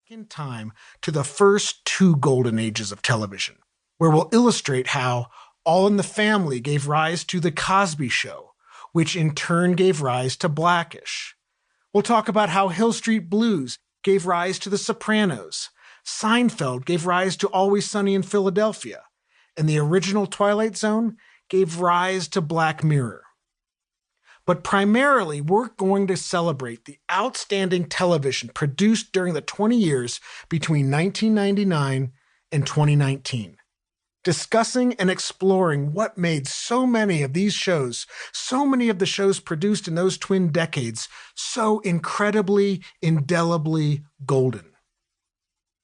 in time to the first two golden ages of television, where we'll illustrate how All in the Family gave rise to The Cosby Show, which in turn gave rise to Blackish. We'll talk about how Hill Street Blues gave rise to The Sopranos, Seinfeld gave rise to Always Sunny in Philadelphia, and the original Twilight Zone gave rise to Black Mirror. But primarily, we're going to celebrate the outstanding television produced during the 20 years between 1999 and 2019, discussing and exploring what made so many of these shows, so many of the shows produced in those twin decades, so incredibly, indelibly golden.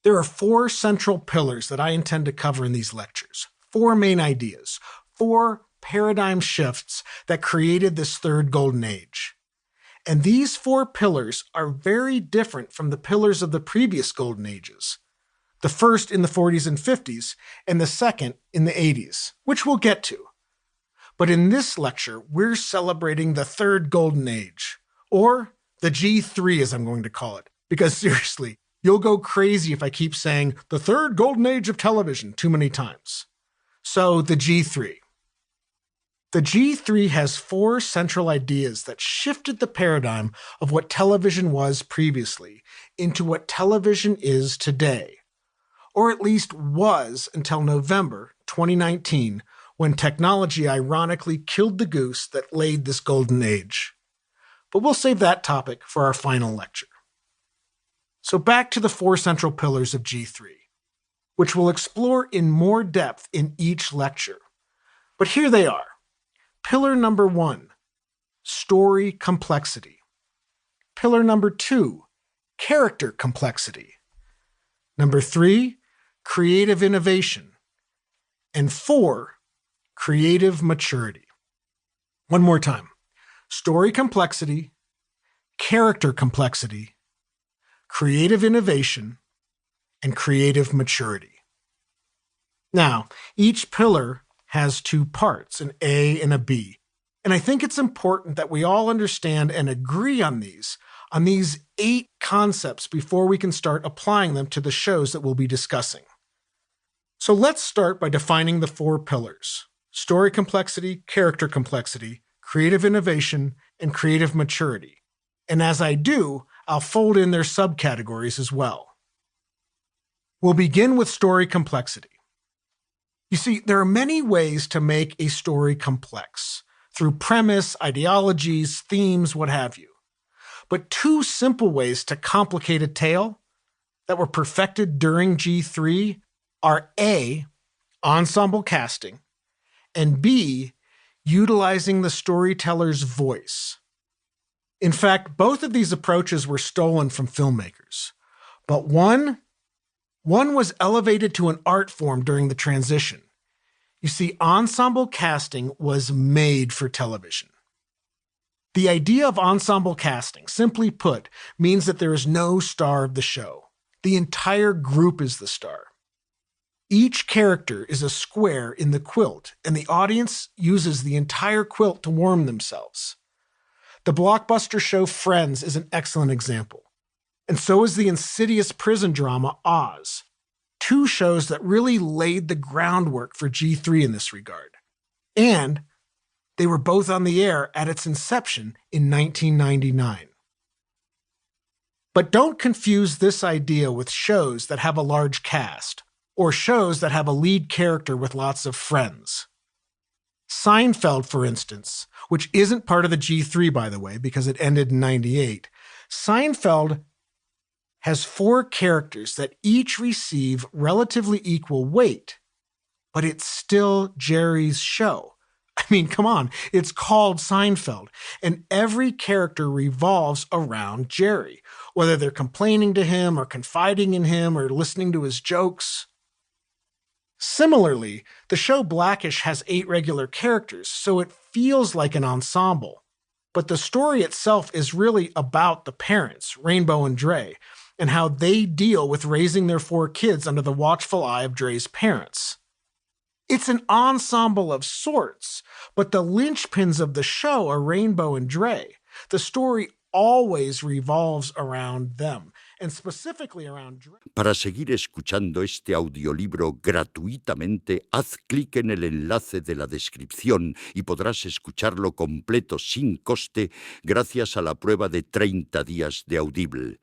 There are four central pillars that I intend to cover in these lectures, four main ideas, four paradigm shifts that created this third golden age. And these four pillars are very different from the pillars of the previous golden ages. The first in the 40s and 50s, and the second in the 80s, which we'll get to. But in this lecture, we're celebrating the third golden age, or the G3 as I'm going to call it, because seriously, you'll go crazy if I keep saying the third golden age of television too many times. So the G3. The G3 has four central ideas that shifted the paradigm of what television was previously into what television is today, or at least was until November 2019, when technology ironically killed the goose that laid this golden age. But we'll save that topic for our final lecture. So back to the four central pillars of G3, which we'll explore in more depth in each lecture. But here they are. Pillar number 1, story complexity. Pillar number 2, character complexity. Number 3, creative innovation. And 4, creative maturity. One more time. Story complexity, character complexity, creative innovation, and creative maturity. Now, each pillar has two parts, an A and a B. And I think it's important that we all understand and agree on these 8 concepts before we can start applying them to the shows that we'll be discussing. So let's start by defining the 4 pillars: story complexity, character complexity, creative innovation, and creative maturity. And as I do, I'll fold in their subcategories as well. We'll begin with story complexity. You see, there are many ways to make a story complex, through premise, ideologies, themes, what have you. But 2 simple ways to complicate a tale that were perfected during G3 are A, ensemble casting, and B, utilizing the storyteller's voice. In fact, both of these approaches were stolen from filmmakers, but one was elevated to an art form during the transition. You see, ensemble casting was made for television. The idea of ensemble casting, simply put, means that there is no star of the show. The entire group is the star. Each character is a square in the quilt, and the audience uses the entire quilt to warm themselves. The blockbuster show Friends is an excellent example. And so is the insidious prison drama Oz, 2 shows that really laid the groundwork for G3 in this regard. And they were both on the air at its inception in 1999. But don't confuse this idea with shows that have a large cast, or shows that have a lead character with lots of friends. Seinfeld, for instance, which isn't part of the G3, by the way, because it ended in 98, Seinfeld has 4 characters that each receive relatively equal weight, but it's still Jerry's show. I mean, come on, it's called Seinfeld, and every character revolves around Jerry, whether they're complaining to him or confiding in him or listening to his jokes. Similarly, the show Blackish has 8 regular characters, so it feels like an ensemble, but the story itself is really about the parents, Rainbow and Dre, and how they deal with raising their 4 kids under the watchful eye of Dre's parents. It's an ensemble of sorts, but the linchpins of the show are Rainbow and Dre. The story always revolves around them, and specifically around. Para seguir escuchando este audiolibro gratuitamente, haz clic en el enlace de la descripción y podrás escucharlo completo sin coste gracias a la prueba de 30 días de Audible.